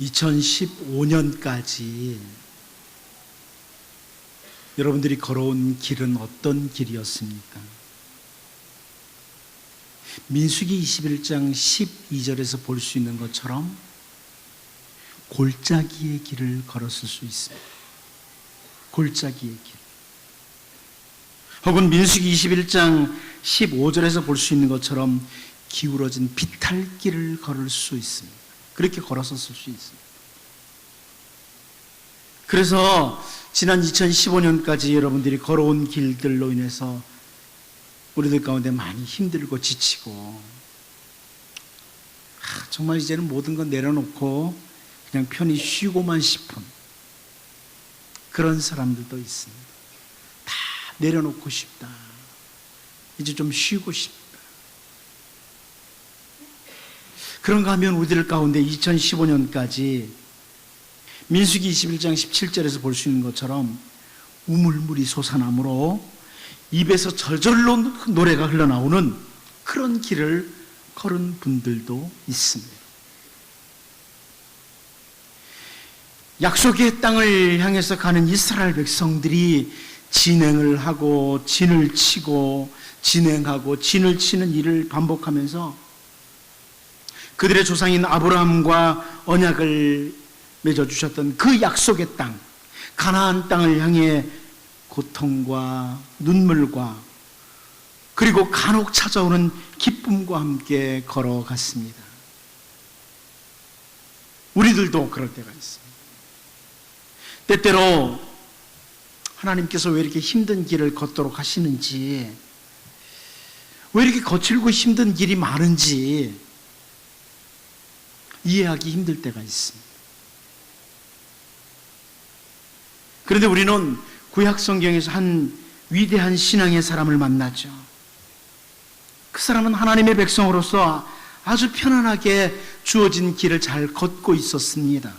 2015년까지 여러분들이 걸어온 길은 어떤 길이었습니까? 민수기 21장 12절에서 볼 수 있는 것처럼 골짜기의 길을 걸었을 수 있습니다. 골짜기의 길. 혹은 민수기 21장 15절에서 볼 수 있는 것처럼 기울어진 비탈길을 걸을 수 있습니다. 그렇게 걸었었을 수 있습니다. 그래서 지난 2015년까지 여러분들이 걸어온 길들로 인해서 우리들 가운데 많이 힘들고 지치고 정말 이제는 모든 건 내려놓고 그냥 편히 쉬고만 싶은 그런 사람들도 있습니다. 다 내려놓고 싶다. 이제 좀 쉬고 싶다. 그런가 하면 우리들 가운데 2015년까지 민수기 21장 17절에서 볼 수 있는 것처럼 우물물이 솟아나므로 입에서 저절로 노래가 흘러나오는 그런 길을 걸은 분들도 있습니다. 약속의 땅을 향해서 가는 이스라엘 백성들이 진행을 하고 진을 치고 진행하고 진을 치는 일을 반복하면서 그들의 조상인 아브라함과 언약을 맺어주셨던 그 약속의 땅, 가나안 땅을 향해 고통과 눈물과 그리고 간혹 찾아오는 기쁨과 함께 걸어갔습니다. 우리들도 그럴 때가 있습니다. 때때로 하나님께서 왜 이렇게 힘든 길을 걷도록 하시는지, 왜 이렇게 거칠고 힘든 길이 많은지 이해하기 힘들 때가 있습니다. 그런데 우리는 구약 성경에서 한 위대한 신앙의 사람을 만나죠. 그 사람은 하나님의 백성으로서 아주 편안하게 주어진 길을 잘 걷고 있었습니다.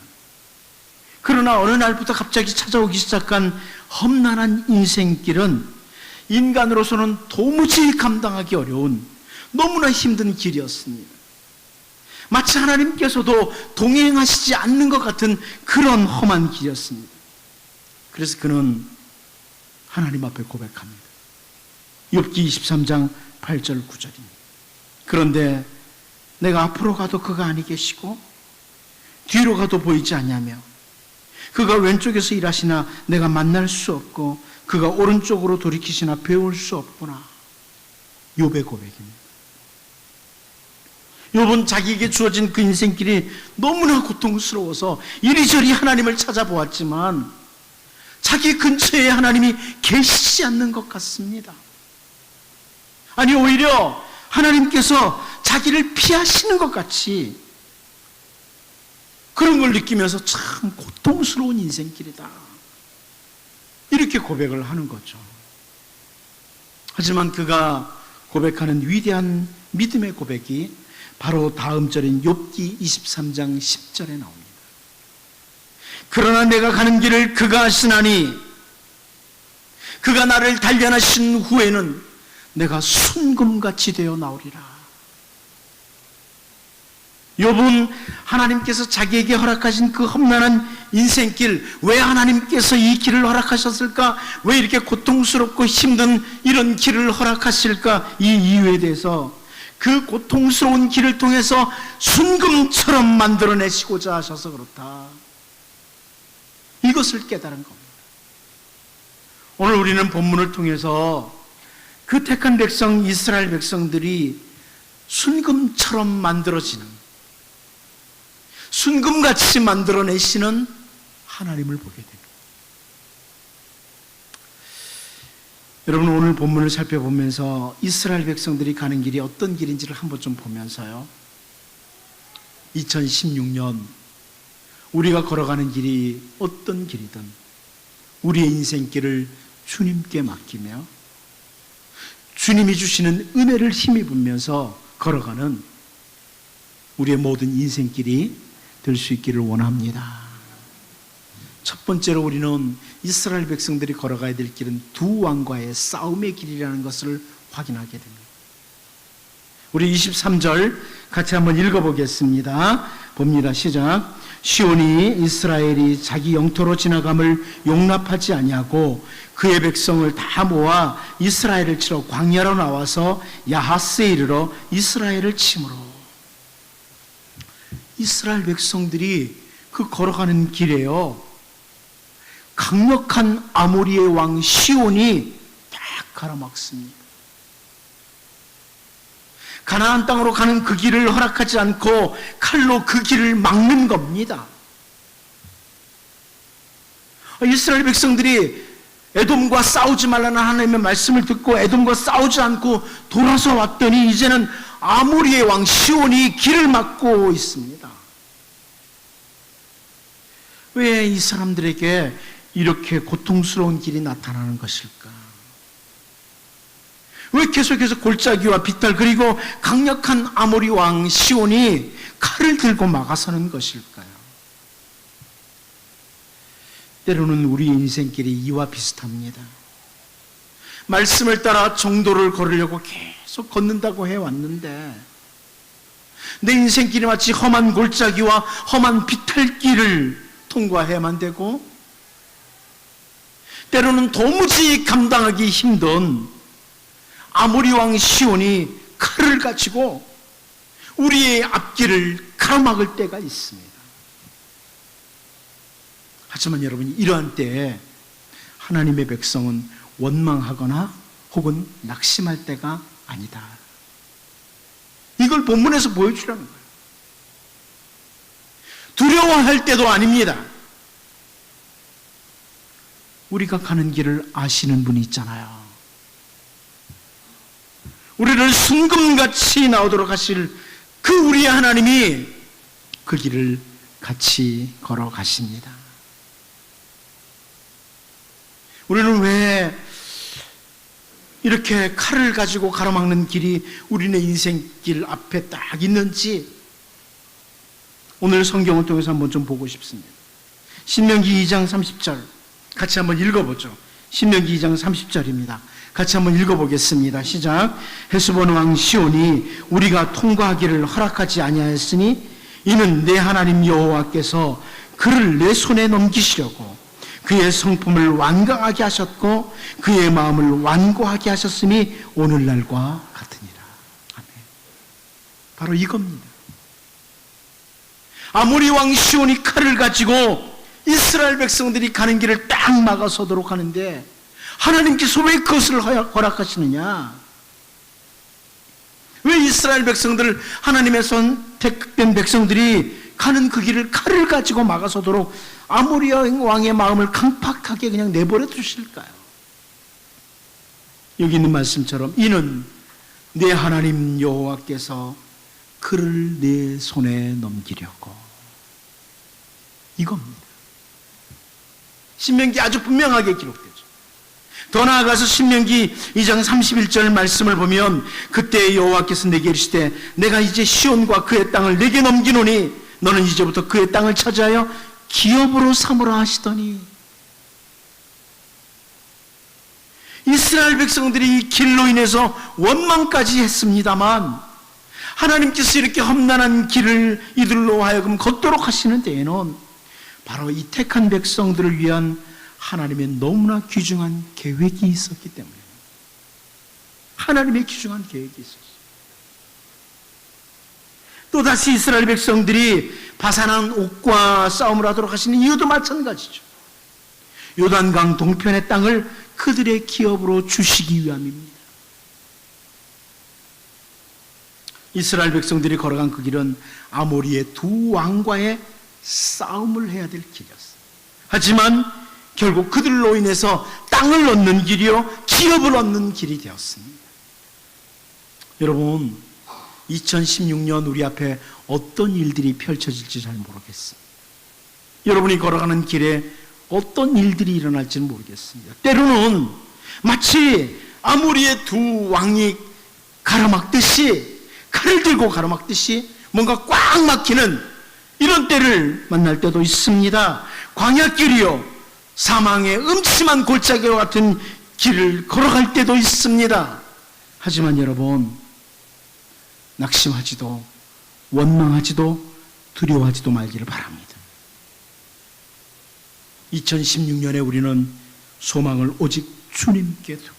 그러나 어느 날부터 갑자기 찾아오기 시작한 험난한 인생길은 인간으로서는 도무지 감당하기 어려운 너무나 힘든 길이었습니다. 마치 하나님께서도 동행하시지 않는 것 같은 그런 험한 길이었습니다. 그래서 그는 하나님 앞에 고백합니다. 욥기 23장 8절 9절입니다. 그런데 내가 앞으로 가도 그가 아니 계시고 뒤로 가도 보이지 않냐며 그가 왼쪽에서 일하시나 내가 만날 수 없고 그가 오른쪽으로 돌이키시나 배울 수 없구나. 욥의 고백입니다. 욥은 자기에게 주어진 그 인생길이 너무나 고통스러워서 이리저리 하나님을 찾아보았지만 자기 근처에 하나님이 계시지 않는 것 같습니다. 아니 오히려 하나님께서 자기를 피하시는 것 같이 그런 걸 느끼면서 참 고통스러운 인생길이다. 이렇게 고백을 하는 거죠. 하지만 그가 고백하는 위대한 믿음의 고백이 바로 다음 절인 욥기 23장 10절에 나옵니다. 그러나 내가 가는 길을 그가 아시나니 그가 나를 단련하신 후에는 내가 순금같이 되어 나오리라. 욥은 하나님께서 자기에게 허락하신 그 험난한 인생길, 왜 하나님께서 이 길을 허락하셨을까? 왜 이렇게 고통스럽고 힘든 이런 길을 허락하실까? 이 이유에 대해서 그 고통스러운 길을 통해서 순금처럼 만들어내시고자 하셔서 그렇다. 이것을 깨달은 겁니다. 오늘 우리는 본문을 통해서 그 택한 백성 이스라엘 백성들이 순금처럼 만들어지는, 순금같이 만들어내시는 하나님을 보게 됩니다. 여러분 오늘 본문을 살펴보면서 이스라엘 백성들이 가는 길이 어떤 길인지를 한번 좀 보면서요, 2016년 우리가 걸어가는 길이 어떤 길이든 우리의 인생길을 주님께 맡기며 주님이 주시는 은혜를 힘입으면서 걸어가는 우리의 모든 인생길이 될 수 있기를 원합니다. 첫 번째로 우리는 이스라엘 백성들이 걸어가야 될 길은 두 왕과의 싸움의 길이라는 것을 확인하게 됩니다. 우리 23절 같이 한번 읽어보겠습니다. 봅니다. 시작. 시온이 이스라엘이 자기 영토로 지나감을 용납하지 아니하고 그의 백성을 다 모아 이스라엘을 치러 광야로 나와서 야하스에 이르러 이스라엘을 치므로. 이스라엘 백성들이 그 걸어가는 길에요, 강력한 아모리의 왕 시온이 딱 가로막습니다. 가나안 땅으로 가는 그 길을 허락하지 않고 칼로 그 길을 막는 겁니다. 이스라엘 백성들이 에돔과 싸우지 말라는 하나님의 말씀을 듣고 에돔과 싸우지 않고 돌아서 왔더니 이제는 아모리의 왕 시온이 길을 막고 있습니다. 왜 이 사람들에게 이렇게 고통스러운 길이 나타나는 것일까? 왜 계속해서 골짜기와 비탈 그리고 강력한 아모리 왕 시온이 칼을 들고 막아서는 것일까요? 때로는 우리 인생길이 이와 비슷합니다. 말씀을 따라 정도를 걸으려고 계속 걷는다고 해왔는데 내 인생길이 마치 험한 골짜기와 험한 비탈길을 통과해야만 되고 때로는 도무지 감당하기 힘든 아모리 왕 시온이 칼을 가지고 우리의 앞길을 가로막을 때가 있습니다. 하지만 여러분, 이러한 때에 하나님의 백성은 원망하거나 혹은 낙심할 때가 아니다. 이걸 본문에서 보여주라는 거예요. 두려워할 때도 아닙니다. 우리가 가는 길을 아시는 분이 있잖아요. 우리를 순금같이 나오도록 하실 그 우리의 하나님이 그 길을 같이 걸어가십니다. 우리는 왜 이렇게 칼을 가지고 가로막는 길이 우리네 인생길 앞에 딱 있는지 오늘 성경을 통해서 한번 좀 보고 싶습니다. 신명기 2장 30절 같이 한번 읽어보죠. 신명기 2장 30절입니다. 같이 한번 읽어보겠습니다. 시작. 헤스본 왕 시온이 우리가 통과하기를 허락하지 아니하였으니 이는 내 하나님 여호와께서 그를 내 손에 넘기시려고 그의 성품을 완강하게 하셨고 그의 마음을 완고하게 하셨음이 오늘날과 같으니라. 아멘. 바로 이겁니다. 아모리 왕 시온이 칼을 가지고 이스라엘 백성들이 가는 길을 딱 막아서도록 하는데 하나님께서 왜 그것을 허락하시느냐? 왜 이스라엘 백성들, 하나님의 선택된 백성들이 가는 그 길을 칼을 가지고 막아서도록 아모리 왕의 마음을 강팍하게 그냥 내버려 두실까요? 여기 있는 말씀처럼 이는 내 하나님 여호와께서 그를 내 손에 넘기려고, 이겁니다. 신명기 아주 분명하게 기록되죠. 더 나아가서 신명기 2장 31절 말씀을 보면 그때 여호와께서 내게 이르시되 내가 이제 시온과 그의 땅을 내게 넘기노니 너는 이제부터 그의 땅을 차지하여 기업으로 삼으라 하시더니, 이스라엘 백성들이 이 길로 인해서 원망까지 했습니다만 하나님께서 이렇게 험난한 길을 이들로 하여금 걷도록 하시는 데에는 바로 이 택한 백성들을 위한 하나님의 너무나 귀중한 계획이 있었기 때문에, 하나님의 귀중한 계획이 있었어요. 또다시 이스라엘 백성들이 바산한 옥과 싸움을 하도록 하시는 이유도 마찬가지죠. 요단강 동편의 땅을 그들의 기업으로 주시기 위함입니다. 이스라엘 백성들이 걸어간 그 길은 아모리의 두 왕과의 싸움을 해야 될 길이었어요. 하지만 결국 그들로 인해서 땅을 얻는 길이요 기업을 얻는 길이 되었습니다. 여러분, 2016년 우리 앞에 어떤 일들이 펼쳐질지 잘 모르겠습니다. 여러분이 걸어가는 길에 어떤 일들이 일어날지는 모르겠습니다. 때로는 마치 아모리의 두 왕이 가로막듯이, 칼을 들고 가로막듯이 뭔가 꽉 막히는 이런 때를 만날 때도 있습니다. 광야길이요 사망의 음침한 골짜기와 같은 길을 걸어갈 때도 있습니다. 하지만 여러분, 낙심하지도 원망하지도 두려워하지도 말기를 바랍니다. 2016년에 우리는 소망을 오직 주님께 두고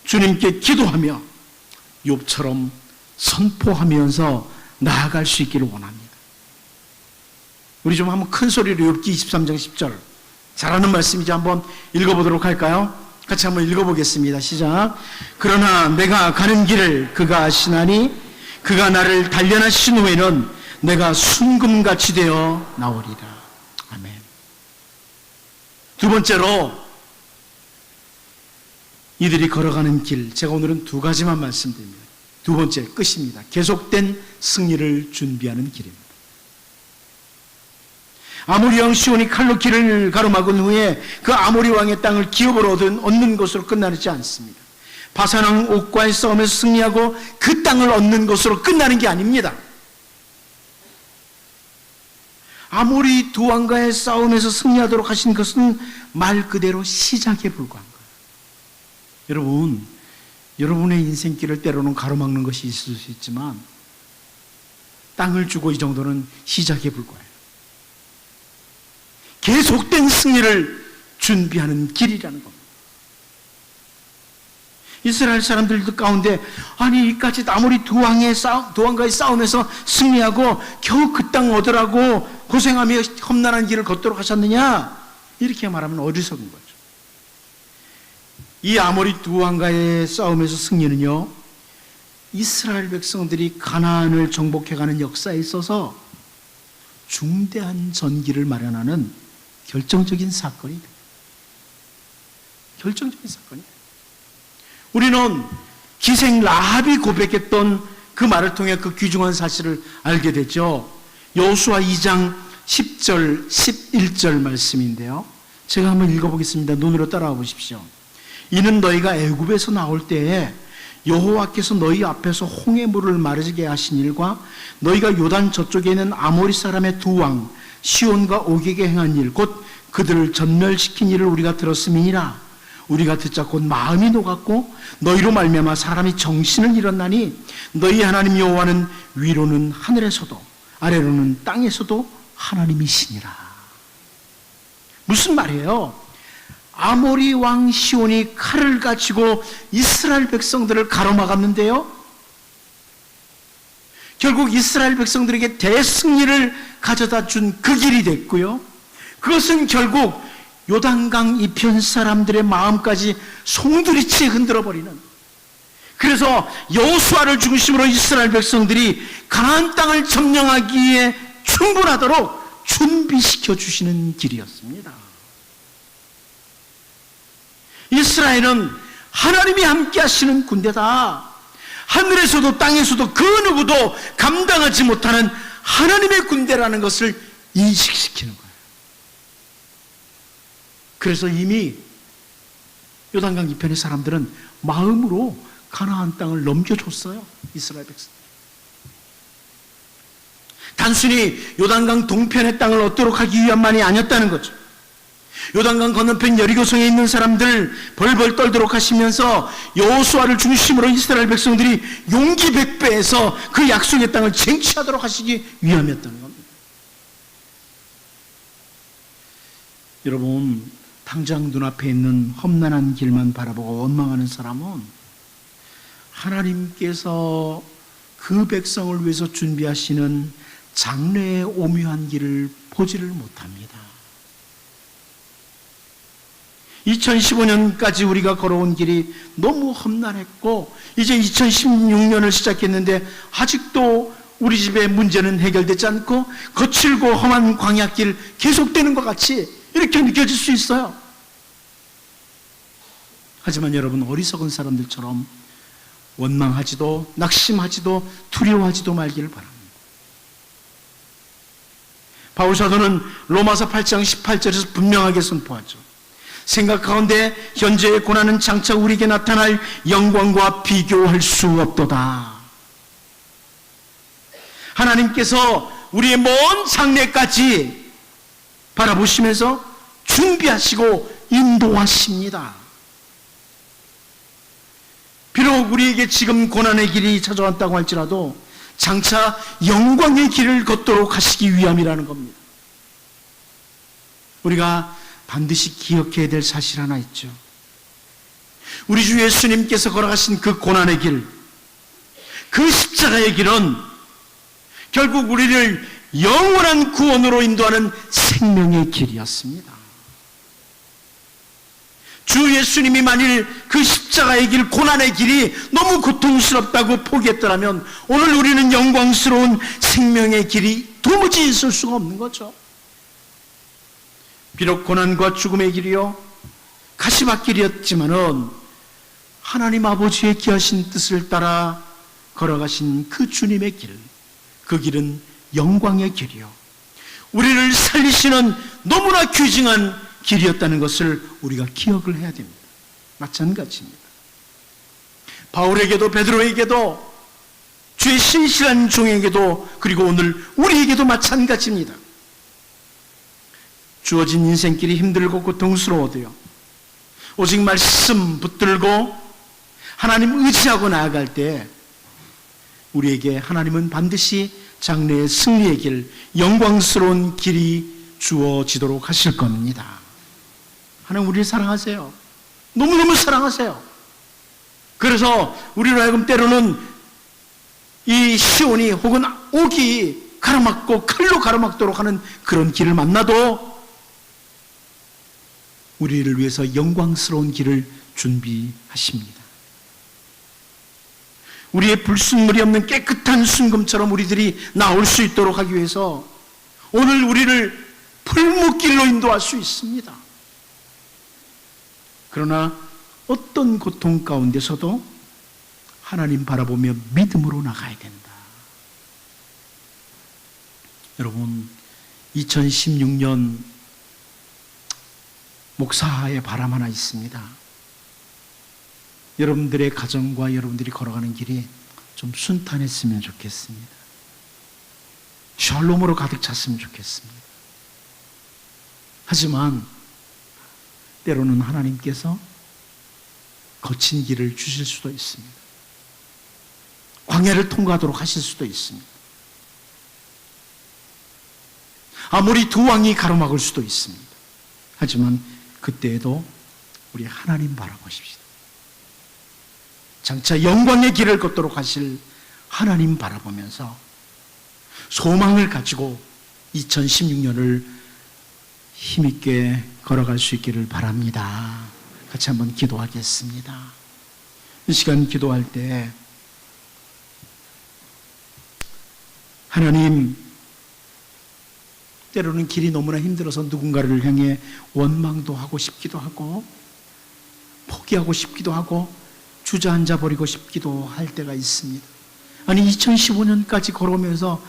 주님께 기도하며 욥처럼 선포하면서 나아갈 수 있기를 원합니다. 우리 좀 한번 큰 소리로 욥기 23장 10절 잘하는 말씀이지 한번 읽어보도록 할까요? 같이 한번 읽어보겠습니다. 시작. 그러나 내가 가는 길을 그가 아시나니 그가 나를 단련하신 후에는 내가 순금같이 되어 나오리라. 아멘. 두 번째로 이들이 걸어가는 길, 제가 오늘은 두 가지만 말씀드립니다. 두 번째 끝입니다. 계속된 승리를 준비하는 길입니다. 아모리 왕 시온이 칼로 길을 가로막은 후에 그 아모리 왕의 땅을 기업으로 얻는 것으로 끝나지 않습니다. 바산 왕 옥과의 싸움에서 승리하고 그 땅을 얻는 것으로 끝나는 게 아닙니다. 아모리 두 왕과의 싸움에서 승리하도록 하신 것은 말 그대로 시작에 불과한 거예요. 여러분, 여러분의 인생길을 때로는 가로막는 것이 있을 수 있지만 땅을 주고 이 정도는 시작에 불과해요. 계속된 승리를 준비하는 길이라는 겁니다. 이스라엘 사람들 가운데 아니 이까지 아무리 두 왕과의 싸움에서 승리하고 겨우 그 땅 얻으라고 고생하며 험난한 길을 걷도록 하셨느냐, 이렇게 말하면 어리석은 거죠. 이 아모리 두 왕과의 싸움에서 승리는요, 이스라엘 백성들이 가나안을 정복해가는 역사에 있어서 중대한 전기를 마련하는 결정적인 사건이다. 결정적인 사건이다. 우리는 기생 라합이 고백했던 그 말을 통해 그 귀중한 사실을 알게 되죠. 여호수아 2장 10절 11절 말씀인데요, 제가 한번 읽어보겠습니다. 눈으로 따라와 보십시오. 이는 너희가 애굽에서 나올 때에 여호와께서 너희 앞에서 홍해 물을 마르게 하신 일과 너희가 요단 저쪽에 있는 아모리 사람의 두 왕 시온과 옥에게 행한 일, 곧 그들을 전멸시킨 일을 우리가 들었음이니라. 우리가 듣자 곧 마음이 녹았고 너희로 말미암아 사람이 정신을 잃었나니 너희 하나님 여호와는 위로는 하늘에서도 아래로는 땅에서도 하나님이시니라. 무슨 말이에요? 아모리 왕 시온이 칼을 가지고 이스라엘 백성들을 가로막았는데요, 결국 이스라엘 백성들에게 대승리를 가져다 준 그 길이 됐고요, 그것은 결국 요단강 이편 사람들의 마음까지 송두리째 흔들어버리는, 그래서 여호수아를 중심으로 이스라엘 백성들이 가나안 땅을 점령하기에 충분하도록 준비시켜 주시는 길이었습니다. 이스라엘은 하나님이 함께 하시는 군대다. 하늘에서도 땅에서도 그 누구도 감당하지 못하는 하나님의 군대라는 것을 인식시키는 거예요. 그래서 이미 요단강 이편의 사람들은 마음으로 가나안 땅을 넘겨줬어요. 이스라엘 백성. 단순히 요단강 동편의 땅을 얻도록 하기 위함만이 아니었다는 거죠. 요단강 건너편 여리고성에 있는 사람들 벌벌 떨도록 하시면서 여호수아를 중심으로 이스라엘 백성들이 용기 백배해서 그 약속의 땅을 쟁취하도록 하시기 위함이었다는 겁니다. 여러분, 당장 눈앞에 있는 험난한 길만 바라보고 원망하는 사람은 하나님께서 그 백성을 위해서 준비하시는 장래의 오묘한 길을 보지를 못합니다. 2015년까지 우리가 걸어온 길이 너무 험난했고 이제 2016년을 시작했는데 아직도 우리 집의 문제는 해결되지 않고 거칠고 험한 광야길 계속되는 것 같이 이렇게 느껴질 수 있어요. 하지만 여러분, 어리석은 사람들처럼 원망하지도 낙심하지도 두려워하지도 말기를 바랍니다. 바울 사도는 로마서 8장 18절에서 분명하게 선포하죠. 생각 가운데 현재의 고난은 장차 우리에게 나타날 영광과 비교할 수 없도다. 하나님께서 우리의 먼 장래까지 바라보시면서 준비하시고 인도하십니다. 비록 우리에게 지금 고난의 길이 찾아왔다고 할지라도 장차 영광의 길을 걷도록 하시기 위함이라는 겁니다. 우리가 반드시 기억해야 될 사실 하나 있죠. 우리 주 예수님께서 걸어가신 그 고난의 길, 그 십자가의 길은 결국 우리를 영원한 구원으로 인도하는 생명의 길이었습니다. 주 예수님이 만일 그 십자가의 길, 고난의 길이 너무 고통스럽다고 포기했더라면 오늘 우리는 영광스러운 생명의 길이 도무지 있을 수가 없는 거죠. 비록 고난과 죽음의 길이요 가시밭길이었지만은 하나님 아버지의 귀하신 뜻을 따라 걸어가신 그 주님의 길, 그 길은 영광의 길이요 우리를 살리시는 너무나 귀중한 길이었다는 것을 우리가 기억을 해야 됩니다. 마찬가지입니다. 바울에게도 베드로에게도 주의 신실한 종에게도 그리고 오늘 우리에게도 마찬가지입니다. 주어진 인생길이 힘들고 고통스러워도요 오직 말씀 붙들고 하나님 의지하고 나아갈 때 우리에게 하나님은 반드시 장래의 승리의 길, 영광스러운 길이 주어지도록 하실 겁니다. 하나님 우리를 사랑하세요. 너무너무 사랑하세요. 그래서 우리로 하여금 때로는 이 시온이 혹은 옥이 가로막고 칼로 가로막도록 하는 그런 길을 만나도 우리를 위해서 영광스러운 길을 준비하십니다. 우리의 불순물이 없는 깨끗한 순금처럼 우리들이 나올 수 있도록 하기 위해서 오늘 우리를 풀무길로 인도할 수 있습니다. 그러나 어떤 고통 가운데서도 하나님 바라보며 믿음으로 나가야 된다. 여러분 2016년 목사의 바람 하나 있습니다. 여러분들의 가정과 여러분들이 걸어가는 길이 좀 순탄했으면 좋겠습니다. 샬롬으로 가득 찼으면 좋겠습니다. 하지만 때로는 하나님께서 거친 길을 주실 수도 있습니다. 광야를 통과하도록 하실 수도 있습니다. 아무리 두 왕이 가로막을 수도 있습니다. 하지만 그때에도 우리 하나님 바라보십시다. 장차 영광의 길을 걷도록 하실 하나님 바라보면서 소망을 가지고 2016년을 힘있게 걸어갈 수 있기를 바랍니다. 같이 한번 기도하겠습니다. 이 시간 기도할 때 하나님, 때로는 길이 너무나 힘들어서 누군가를 향해 원망도 하고 싶기도 하고 포기하고 싶기도 하고 주저앉아 버리고 싶기도 할 때가 있습니다. 아니 2015년까지 걸어오면서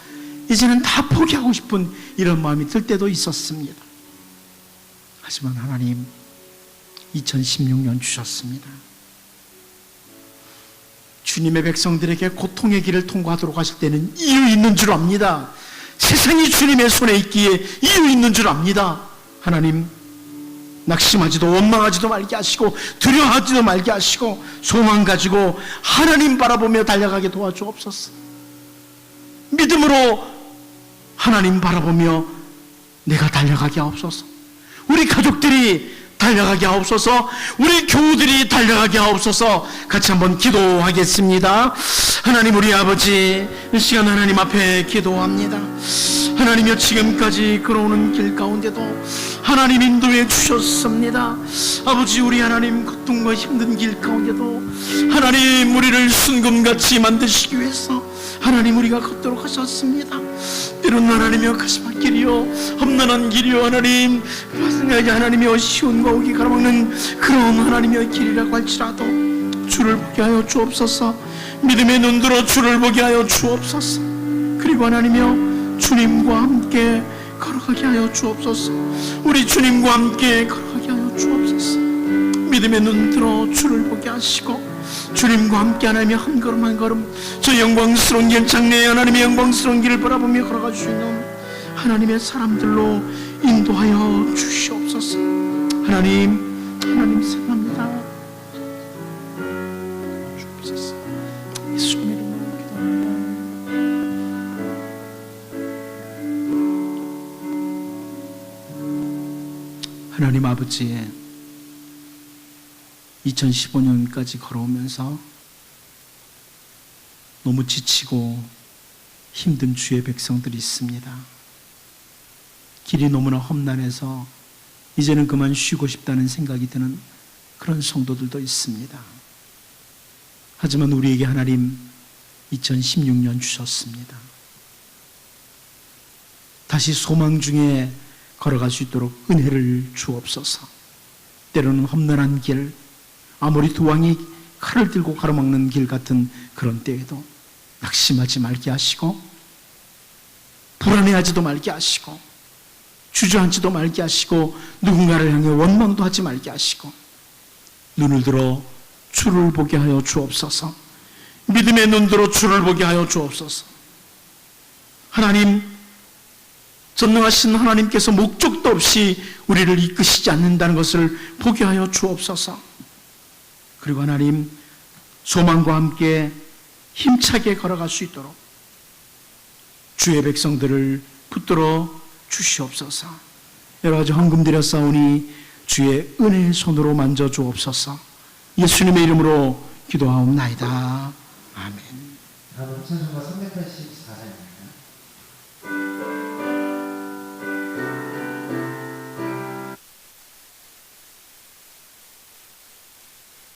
이제는 다 포기하고 싶은 이런 마음이 들 때도 있었습니다. 하지만 하나님 2016년 주셨습니다. 주님의 백성들에게 고통의 길을 통과하도록 하실 때는 이유 있는 줄 압니다. 세상이 주님의 손에 있기에 이유 있는 줄 압니다. 하나님 낙심하지도 원망하지도 말게 하시고 두려워하지도 말게 하시고 소망 가지고 하나님 바라보며 달려가게 도와주옵소서. 믿음으로 하나님 바라보며 내가 달려가게 하옵소서. 우리 가족들이 달려가게 하옵소서. 우리 교우들이 달려가게 하옵소서. 같이 한번 기도하겠습니다. 하나님 우리 아버지, 이 시간 하나님 앞에 기도합니다. 하나님이여 지금까지 걸어오는 길 가운데도 하나님 인도해 주셨습니다. 아버지 우리 하나님 고통과 힘든 길 가운데도 하나님 우리를 순금같이 만드시기 위해서 하나님 우리가 걷도록 하셨습니다. 때로는 하나님이여 가시밭길이요 험난한 길이요 하나님이여 시온과 옥이 가로막는 그런 하나님이여 길이라고 할지라도 주를 보게 하여 주옵소서. 믿음의 눈으로 주를 보게 하여 주옵소서. 그리고 하나님이여 주님과 함께 걸어가게 하여 주옵소서. 우리 주님과 함께 걸어가게 하여 주옵소서. 믿음의 눈으로 주를 보게 하시고 주님과 함께 하나님의 한 걸음 한 걸음 저 영광스러운 길, 장래의 하나님의 영광스러운 길을 바라보며 걸어갈 수 있는 하나님의 사람들로 인도하여 주시옵소서. 하나님 사랑합니다. 주옵소서. 예수님 이름으로 기도합니다. 하나님 아버지, 2015년까지 걸어오면서 너무 지치고 힘든 주의 백성들이 있습니다. 길이 너무나 험난해서 이제는 그만 쉬고 싶다는 생각이 드는 그런 성도들도 있습니다. 하지만 우리에게 하나님 2016년 주셨습니다. 다시 소망 중에 걸어갈 수 있도록 은혜를 주옵소서. 때로는 험난한 길, 아무리 두 왕이 칼을 들고 가로막는 길 같은 그런 때에도 낙심하지 말게 하시고, 불안해하지도 말게 하시고, 주저앉지도 말게 하시고, 누군가를 향해 원망도 하지 말게 하시고, 눈을 들어 주를 보게 하여 주옵소서. 믿음의 눈으로 주를 보게 하여 주옵소서. 하나님, 전능하신 하나님께서 목적도 없이 우리를 이끄시지 않는다는 것을 보게 하여 주옵소서. 그리고 하나님, 소망과 함께 힘차게 걸어갈 수 있도록 주의 백성들을 붙들어 주시옵소서. 여러 가지 헌금 드려 싸우니 주의 은혜의 손으로 만져 주옵소서. 예수님의 이름으로 기도하옵나이다. 아멘. 다음 찬송가 380